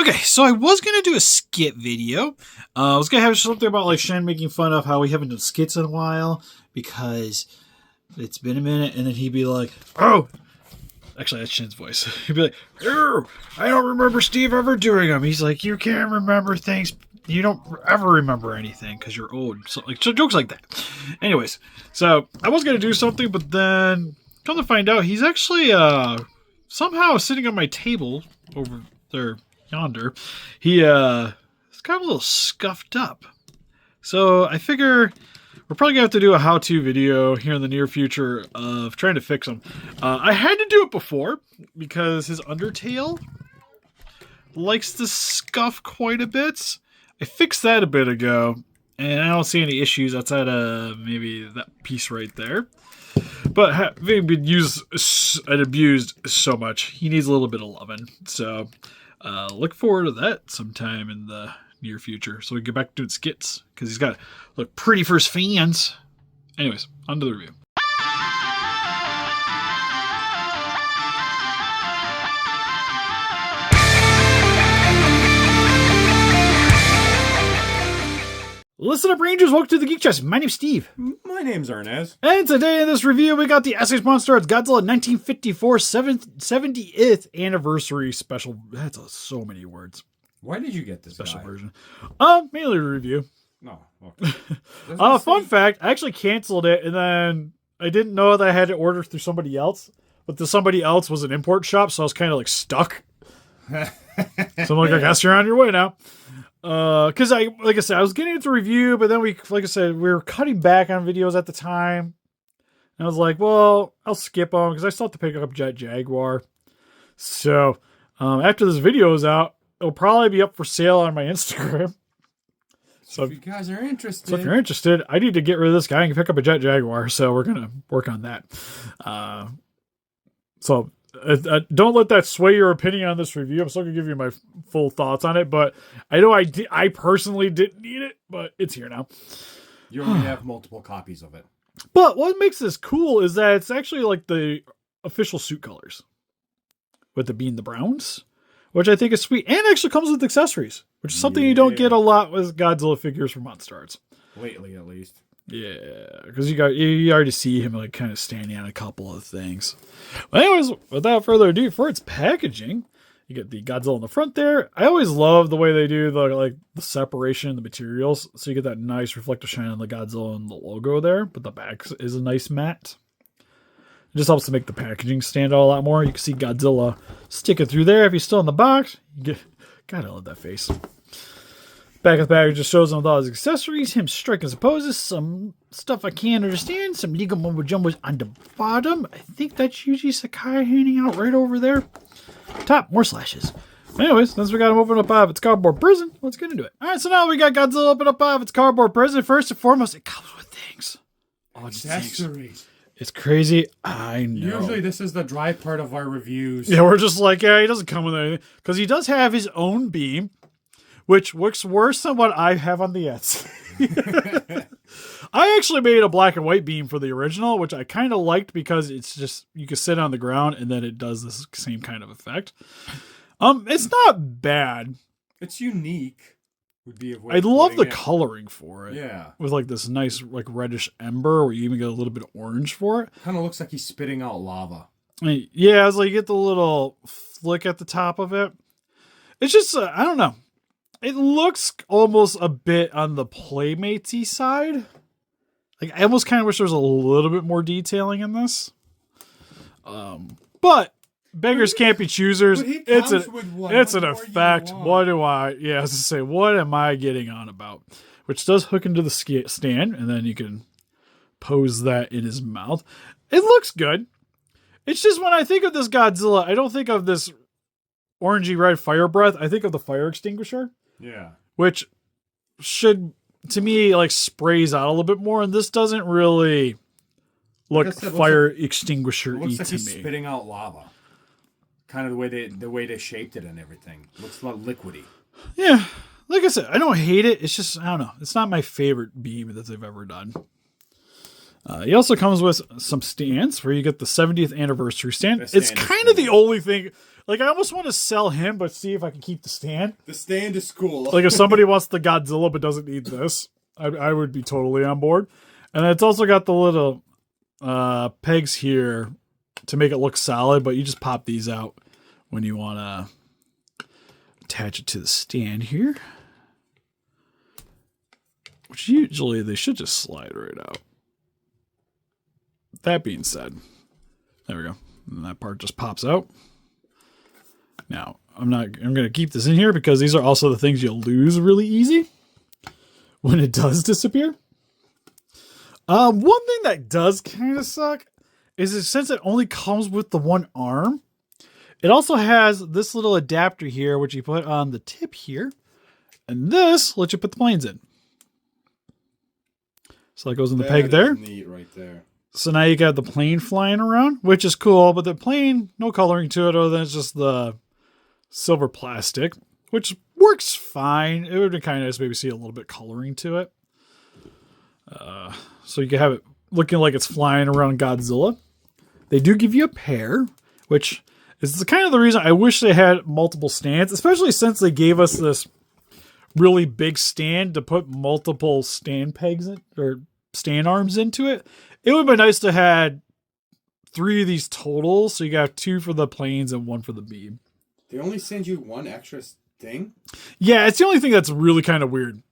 Okay, so I was going to do a skit video. I was going to have something about like Shen making fun of how we haven't done skits in a while because it's been a minute, and then he'd be like, oh, actually that's Shen's voice. He'd be like, oh, I don't remember Steve ever doing them. He's like, you can't remember things. You don't ever remember anything because you're old. So jokes like that. Anyways, so I was going to do something, but then come to find out he's actually somehow sitting on my table over there yonder. He's got a little scuffed up. So I figure we're probably going to have to do a how-to video here in the near future of trying to fix him. I had to do it before because his undertail likes to scuff quite a bit. I fixed that a bit ago, and I don't see any issues outside of maybe that piece right there. But having been used and abused so much, he needs a little bit of loving. So look forward to that sometime in the near future. So we can get back to doing skits, because he's got to look pretty for his fans. Anyways, on to the review. Listen up, Rangers. Welcome to the Geek Chest. My name's Steve. My name's Arnes. And today in this review, we got the SH Monsterarts Godzilla 1954 70th anniversary special. That's so many words. Why did you get this special guy? version? Mainly a review. No. Okay. Fun fact, I actually canceled it, and then I didn't know that I had to order through somebody else. But the somebody else was an import shop, so I was kind of like stuck. So I'm like, I guess you're on your way now. Because like I said, I was getting into review, but then we were cutting back on videos at the time. And I was like, well, I'll skip them because I still have to pick up Jet Jaguar. So, after this video is out, it'll probably be up for sale on my Instagram. So if you guys are interested. So if you're interested, I need to get rid of this guy and pick up a Jet Jaguar. So we're going to work on that. So don't let that sway your opinion on this review. I'm still going to give you my full thoughts on it, but I know I personally didn't need it, but it's here now. You only have multiple copies of it. But what makes this cool is that it's actually like the official suit colors, with the being the browns, which I think is sweet, and actually comes with accessories, which is something you don't get a lot with Godzilla figures from Monsterarts. Lately, at least. Yeah, because you already see him like kind of standing on a couple of things. But anyways, without further ado, for its packaging, you get the Godzilla in the front there. I always love the way they do the separation of the materials, so you get that nice reflective shine on the Godzilla and the logo there. But the back is a nice matte. It just helps to make the packaging stand out a lot more. You can see Godzilla sticking through there. If he's still in the box, gotta love that face. Back of the bag just shows him with all his accessories, him striking his poses, some stuff I can't understand, some legal mumbo jumbos on the bottom. I think that's Yuji Sakai hanging out right over there. Top, more slashes. Anyways, since we got him open up out of its cardboard prison, let's get into it. Alright, so now we got Godzilla open up out of its cardboard prison. First and foremost, it comes with things. Accessories. It's crazy. I know. Usually this is the dry part of our reviews. Yeah, we're just like, yeah, he doesn't come with anything. Because he does have his own beam, which looks worse than what I have on the Etsy. I actually made a black and white beam for the original, which I kind of liked because it's just, you can sit on the ground and then it does this same kind of effect. It's not bad. It's unique. I love the coloring for it. Yeah. With like this nice like reddish ember where you even get a little bit of orange for it. Kind of looks like he's spitting out lava. Yeah, it's like you get the little flick at the top of it. It's just, I don't know. It looks almost a bit on the Playmatey side. Like, I almost kind of wish there was a little bit more detailing in this. But beggars can't be choosers. It's an effect. What am I getting on about? Which does hook into the stand, and then you can pose that in his mouth. It looks good. It's just when I think of this Godzilla, I don't think of this orangey red fire breath. I think of the fire extinguisher. Yeah. Which should, to me, like sprays out a little bit more, and this doesn't really look fire extinguisher-y to me. Looks like he's spitting out lava. Kind of the way they shaped it and everything. Looks like liquidy. Yeah. Like I said, I don't hate it. It's just, I don't know. It's not my favorite beam that they've ever done. He also comes with some stands where you get the 70th anniversary stand. It's kind of the only thing. Like, I almost want to sell him, but see if I can keep the stand. The stand is cool. Like, if somebody wants the Godzilla but doesn't need this, I would be totally on board. And it's also got the little pegs here to make it look solid, but you just pop these out when you want to attach it to the stand here. Which usually they should just slide right out. That being said, there we go. And that part just pops out. Now, I'm going to keep this in here because these are also the things you'll lose really easy when it does disappear. One thing that does kind of suck is that since it only comes with the one arm, it also has this little adapter here, which you put on the tip here. And this lets you put the planes in. So that goes in the peg there. Neat right there. So now you got the plane flying around, which is cool, but the plane, no coloring to it other than it's just the silver plastic, which works fine. It would be kind of nice to maybe see a little bit coloring to it. So you can have it looking like it's flying around Godzilla. They do give you a pair, which is kind of the reason I wish they had multiple stands, especially since they gave us this really big stand to put multiple stand pegs in, or stand arms into it. It would have been nice to have 3 of these total, so you got 2 for the planes and 1 for the beam. They only send you 1 extra thing? Yeah, it's the only thing that's really kind of weird.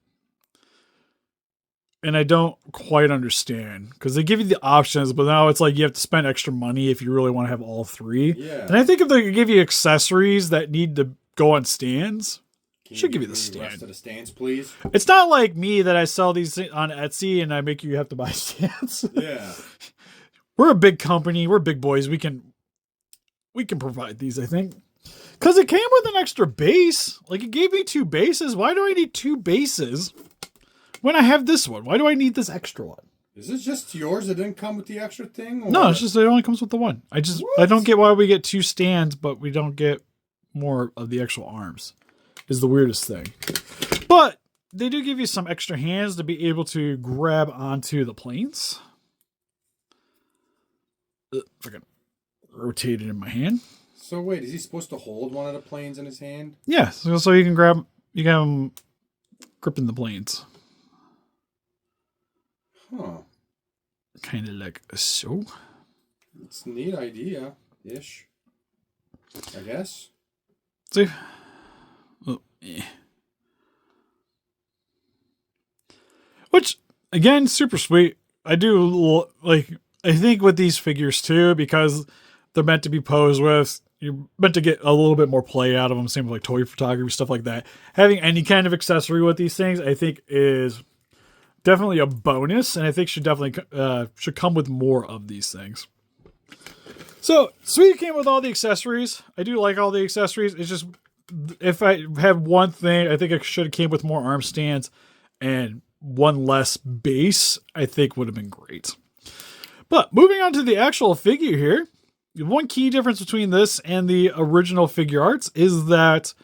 And I don't quite understand, because they give you the options, but now it's like you have to spend extra money if you really want to have all 3. Yeah. And I think if they give you accessories that need to go on stands, should give you the stand. stand. Rest of the stands, please. It's not like me that I sell these on Etsy and I make you have to buy stands. Yeah. We're a big company. We're big boys. We can provide these, I think. Because it came with an extra base. Like, it gave me 2 bases. Why do I need 2 bases when I have this one? Why do I need this extra one? Is this just yours? It didn't come with the extra thing? Or? No, it's just it only comes with the one. I don't get why we get 2 stands, but we don't get more of the actual arms. Is the weirdest thing. But they do give you some extra hands to be able to grab onto the planes. If I can rotate it in my hand. So wait, is he supposed to hold one of the planes in his hand? Yeah, so you can grab, you can have him gripping the planes. Huh. Kind of like so. It's a neat idea-ish. I guess. See? Oh, yeah. Which, again, super sweet. I do, like, I think with these figures too, because they're meant to be posed with, you're meant to get a little bit more play out of them. Same with like toy photography, stuff like that. Having any kind of accessory with these things, I think is definitely a bonus, and I think should definitely should come with more of these things. So, Sweet came with all the accessories. I do like all the accessories. It's just, if I had one thing, I think it should have came with more arm stands and one less base, I think would have been great. But moving on to the actual figure here, one key difference between this and the original figure arts is that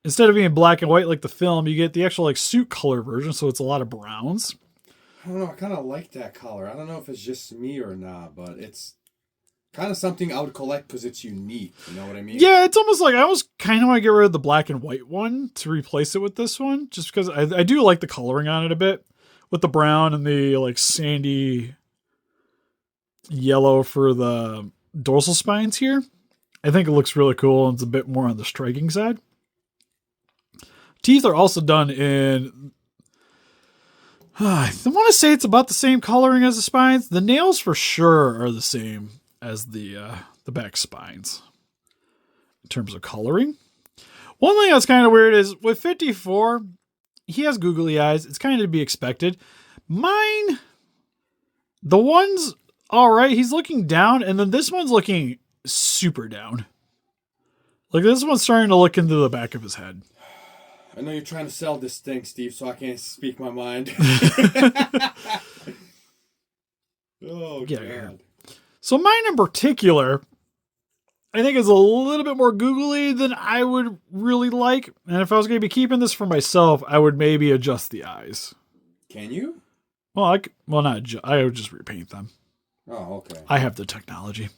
instead of being black and white like the film, you get the actual like suit color version, so it's a lot of browns. I don't know, I kind of like that color. I don't know if it's just me or not, but it's kind of something I would collect because it's unique. You know what I mean? Yeah, it's almost like I almost kind of want to get rid of the black and white one to replace it with this one, just because I do like the coloring on it a bit with the brown and the like sandy yellow for the dorsal spines here. I think it looks really cool and it's a bit more on the striking side. Teeth are also done in, I want to say it's about the same coloring as the spines. The nails for sure are the same as the back spines in terms of coloring. One thing that's kind of weird is with 54, he has googly eyes. It's kind of to be expected. Mine, the one's all right. He's looking down, and then this one's looking super down. Like this one's starting to look into the back of his head. I know you're trying to sell this thing, Steve, so I can't speak my mind. Oh, yeah. God. So mine in particular, I think is a little bit more googly than I would really like. And if I was going to be keeping this for myself, I would maybe adjust the eyes. Can you? Well, I would just repaint them. Oh, okay. I have the technology.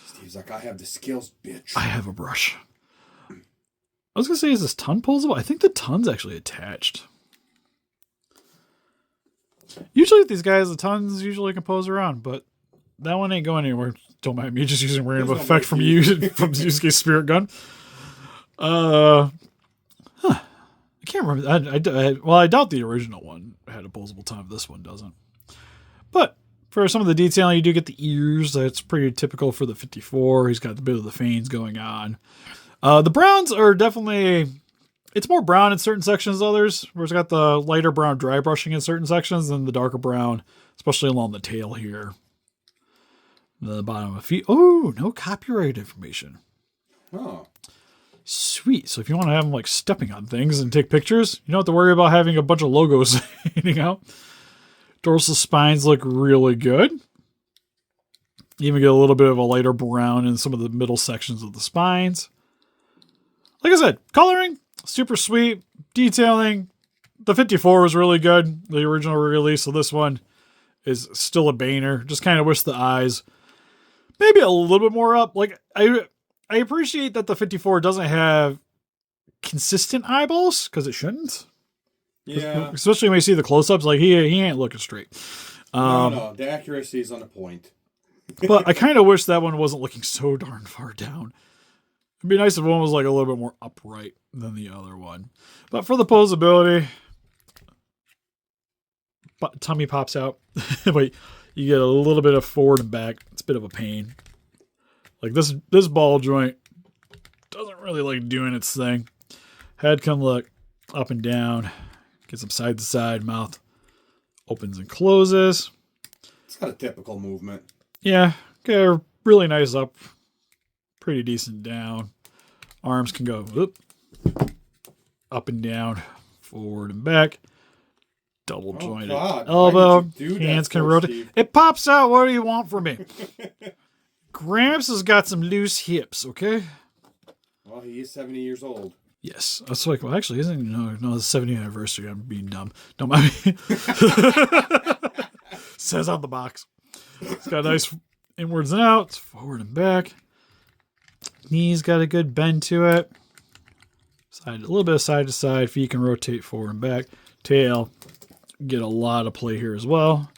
Steve, He's like, I have the skills, bitch. I have a brush. I was going to say, is this ton pulsable? I think the ton's actually attached. Usually with these guys, the tons usually can pose around, but that one ain't going anywhere. Don't mind me just using random effect from Yusuke's spirit gun. I can't remember. I doubt the original one had a posable ton. This one doesn't. But for some of the detailing, you do get the ears. That's pretty typical for the 54. He's got a bit of the fangs going on. The browns are definitely... It's more brown in certain sections than others, where it's got the lighter brown dry brushing in certain sections and the darker brown, especially along the tail here. The bottom of feet. Oh, no copyright information. Oh. Sweet. So if you want to have them like stepping on things and take pictures, you don't have to worry about having a bunch of logos hanging out. Dorsal spines look really good. You even get a little bit of a lighter brown in some of the middle sections of the spines. Like I said, coloring, super sweet. Detailing, the 54 was really good. The original release of this one is still a banner. Just kind of wish the eyes maybe a little bit more up. Like, I appreciate that the 54 doesn't have consistent eyeballs, because it shouldn't. Yeah. Especially when you see the close-ups, like, he ain't looking straight. No, the accuracy is on the point. But I kind of wish that one wasn't looking so darn far down. It'd be nice if one was like a little bit more upright than the other one. But for the posability, tummy pops out. But you get a little bit of forward and back. It's a bit of a pain. Like this ball joint doesn't really like doing its thing. Head can look up and down. Gets them side to side. Mouth opens and closes. It's got a typical movement. Yeah. Okay, really nice up. Pretty decent down. Arms can go up and down, forward and back. Double jointed elbow. Hands can rotate. Steve? It pops out. What do you want from me? Gramps has got some loose hips, okay? Well, he is 70 years old. Yes. I was like, well, actually, isn't no, the 70th anniversary. I'm being dumb. Don't mind me. Says on the box. It's got nice inwards and outs, forward and back. Knees got a good bend to it. A little bit of side to side. Feet can rotate forward and back. Tail, get a lot of play here as well.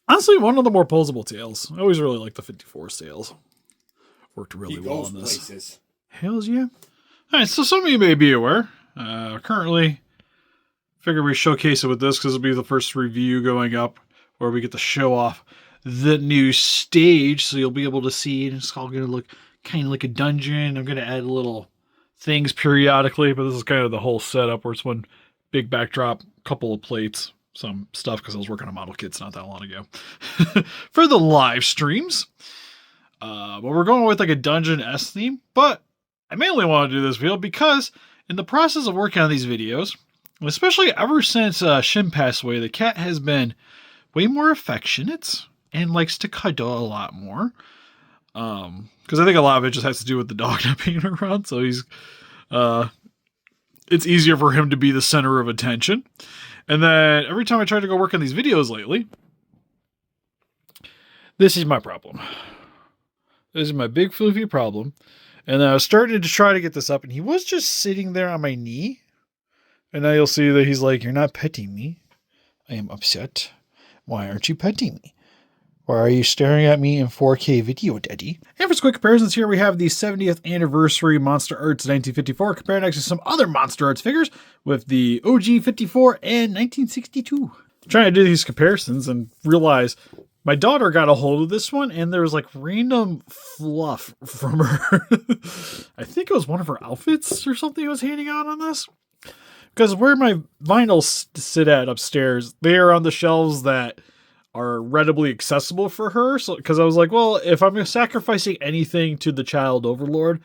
Honestly, one of the more posable tails. I always really liked the 54 tails. Worked really well on this. Places. Hells yeah. All right, so some of you may be aware. Currently, figure we showcase it with this because it'll be the first review going up where we get to show off the new stage. So you'll be able to see it. It's all going to look kind of like a dungeon. I'm going to add little things periodically, but this is kind of the whole setup where it's one big backdrop, couple of plates, some stuff because I was working on model kits not that long ago for the live streams. But we're going with like a dungeon-esque theme, but I mainly want to do this video because in the process of working on these videos, especially ever since Shin passed away, the cat has been way more affectionate and likes to cuddle a lot more. Because I think a lot of it just has to do with the dog not being around. So he's, it's easier for him to be the center of attention. And then every time I try to go work on these videos lately, this is my problem. This is my big floofy problem. And I was starting to try to get this up, and he was just sitting there on my knee. And now you'll see that he's like, "You're not petting me. I am upset. Why aren't you petting me? Why are you staring at me in 4K video, Daddy?" And for some quick comparisons here, we have the 70th anniversary Monster Arts 1954 compared next to some other Monster Arts figures with the OG 54 and 1962. I'm trying to do these comparisons and realize my daughter got a hold of this one and there was like random fluff from her. I think it was one of her outfits or something I was handing out on this. Because where my vinyls sit at upstairs, they are on the shelves that are readily accessible for her. So, because I was like, well, if I'm sacrificing anything to the child overlord,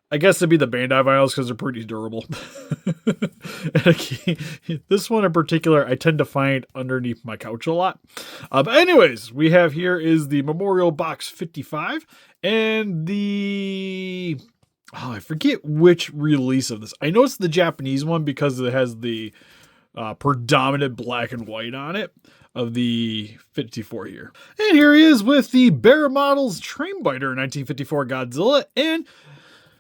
I guess it'd be the Bandai vinyls because they're pretty durable. This one in particular, I tend to find underneath my couch a lot. But anyways, we have here is the Memorial Box 55 and the... Oh, I forget which release of this. I know it's the Japanese one because it has the predominant black and white on it of the 54 here. And here he is with the Bear Models Train Biter 1954 Godzilla, and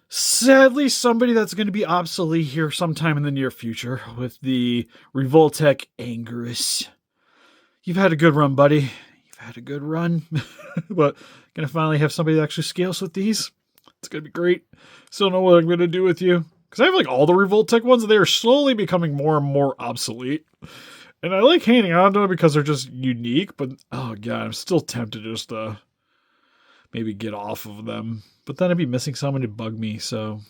sadly somebody that's going to be obsolete here sometime in the near future with the Revoltech Anguirus. You've had a good run, buddy. You've had a good run. But going to finally have somebody that actually scales with these. It's going to be great. Still don't know what I'm going to do with you. Because I have like all the Revoltech ones, and they are slowly becoming more and more obsolete. And I like hanging on to them because they're just unique, but oh god, I'm still tempted just to maybe get off of them. But then I'd be missing someone to bug me, so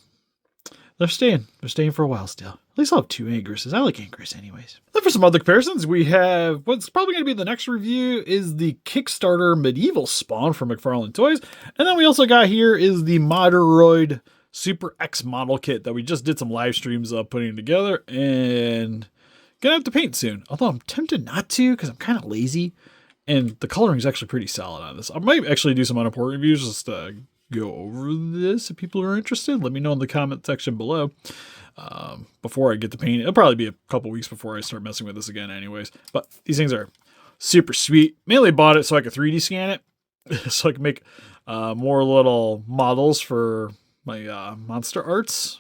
they're staying. They're staying for a while still. At least I'll have 2 Angrises. I like Angris anyways. Then for some other comparisons, we have what's probably going to be the next review is the Kickstarter Medieval Spawn from McFarlane Toys. And then we also got here is the Moderoid Super X model kit that we just did some live streams of putting together, and gonna have to paint soon. Although I'm tempted not to because I'm kind of lazy, and the coloring is actually pretty solid on this. I might actually do some unimportant reviews just to go over this if people are interested. Let me know in the comment section below before I get to paint. It'll probably be a couple weeks before I start messing with this again anyways. But these things are super sweet. Mainly bought it so I could 3D scan it so I can make more little models for my Monster Arts,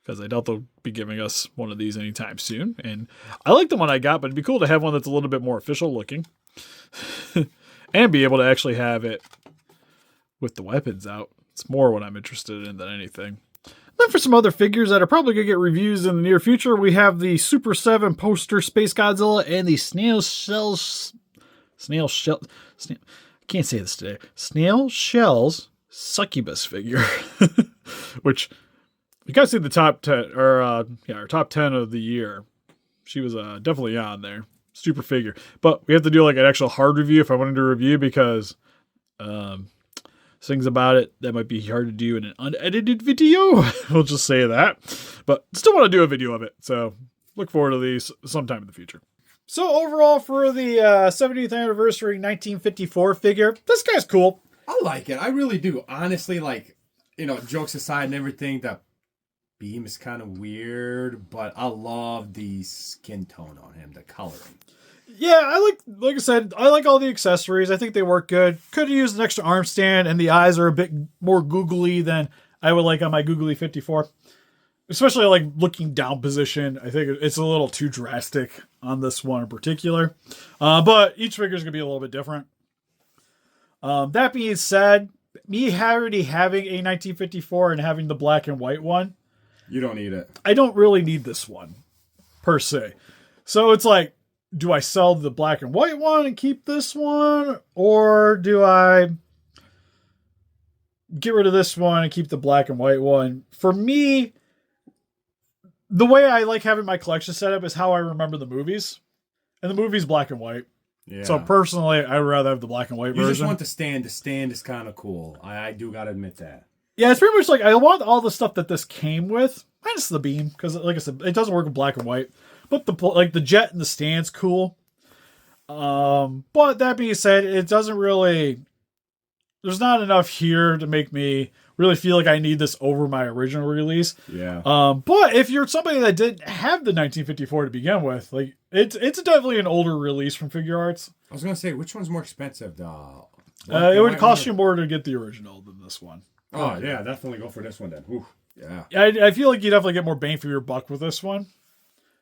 because I doubt they'll be giving us one of these anytime soon. And I like the one I got, but it'd be cool to have one that's a little bit more official looking and be able to actually have it with the weapons out. It's more what I'm interested in than anything. Then for some other figures that are probably going to get reviews in the near future, we have the Super 7 poster Space Godzilla and the I can't say this today. Snail Shells Succubus figure, which you guys see the top 10 or our top 10 of the year. She was definitely on there. Super figure, but we have to do like an actual hard review if I wanted to review, because things about it that might be hard to do in an unedited video. We'll just say that, but still want to do a video of it. So look forward to these sometime in the future. So overall, for the 70th anniversary 1954 figure, this guy's cool. I like it. I really do. Honestly, like, you know, jokes aside and everything, the beam is kind of weird, but I love the skin tone on him, the coloring. Yeah, I like I said, I like all the accessories. I think they work good. Could have used an extra arm stand, and the eyes are a bit more googly than I would like on my Googly 54. Especially like looking down position. I think it's a little too drastic on this one in particular. But each figure is going to be a little bit different. That being said, me already having a 1954 and having the black and white one, you don't need it. I don't really need this one, per se. So it's like, do I sell the black and white one and keep this one? Or do I get rid of this one and keep the black and white one? For me, the way I like having my collection set up is how I remember the movies. And the movie's black and white. Yeah. So personally, I'd rather have the black and white version. You just want the stand. The stand is kind of cool. I do got to admit that. Yeah, it's pretty much like I want all the stuff that this came with, minus the beam, because like I said, it doesn't work with black and white. But the jet and the stand's cool. But that being said, it doesn't really. There's not enough here to make me really feel like I need this over my original release. Yeah. But if you're somebody that didn't have the 1954 to begin with, like it's definitely an older release from Figure Arts. I was gonna say, which one's more expensive? It would cost you more to get the original than this one. Oh yeah, definitely go for this one then. Ooh, yeah. I feel like you definitely get more bang for your buck with this one,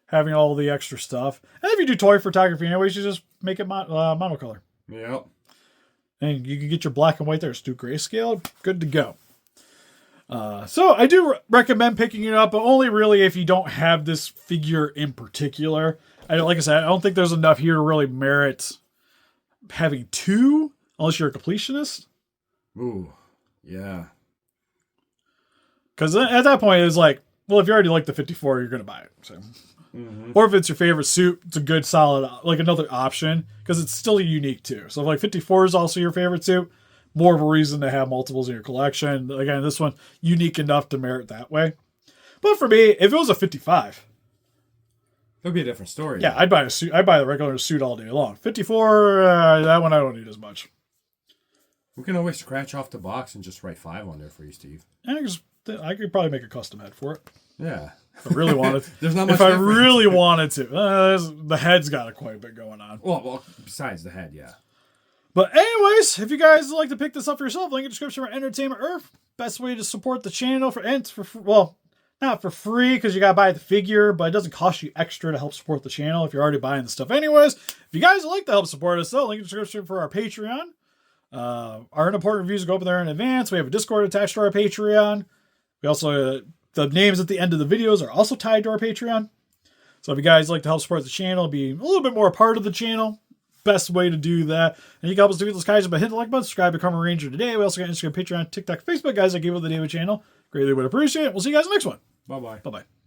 having all the extra stuff. And if you do toy photography anyways, you just make it monocolor. Yep. And you can get your black and white there. It's too grayscale. Good to go. So I do recommend picking it up, but only really if you don't have this figure in particular. Like I said, I don't think there's enough here to really merit having 2, unless you're a completionist. Ooh, yeah. Because at that point, it's like, well, if you already like the 54, you're going to buy it. So. Mm-hmm. Or if it's your favorite suit, it's a good, solid, like another option, because it's still unique too. So if like 54 is also your favorite suit, more of a reason to have multiples in your collection. Again, this one, unique enough to merit that way. But for me, if it was a 55... it'll be a different story. Yeah, I'd buy a suit. I'd buy the regular suit all day long. 54, that one I don't need as much. We can always scratch off the box and just write 5 on there for you, Steve. I could probably make a custom head for it. Yeah. If I really wanted to. There's not much If I difference. really wanted to. The head's got quite a bit going on. Well, besides the head, yeah. But anyways, if you guys would like to pick this up for yourself, link in the description for Entertainment Earth. Best way to support the channel not for free because you gotta buy the figure, but it doesn't cost you extra to help support the channel if you're already buying the stuff anyways. If you guys would like to help support us though, link in the description for our Patreon. Our unimportant reviews go up there in advance. We have a Discord attached to our Patreon. We also, the names at the end of the videos are also tied to our Patreon. So if you guys like to help support the channel, be a little bit more a part of the channel, best way to do that. And you can help us do those guys by hitting the like button, subscribe, become a ranger today. We also got Instagram, Patreon, TikTok, Facebook, guys. I gave it the name of the channel. Greatly would appreciate it. We'll see you guys in the next one. Bye-bye. Bye-bye.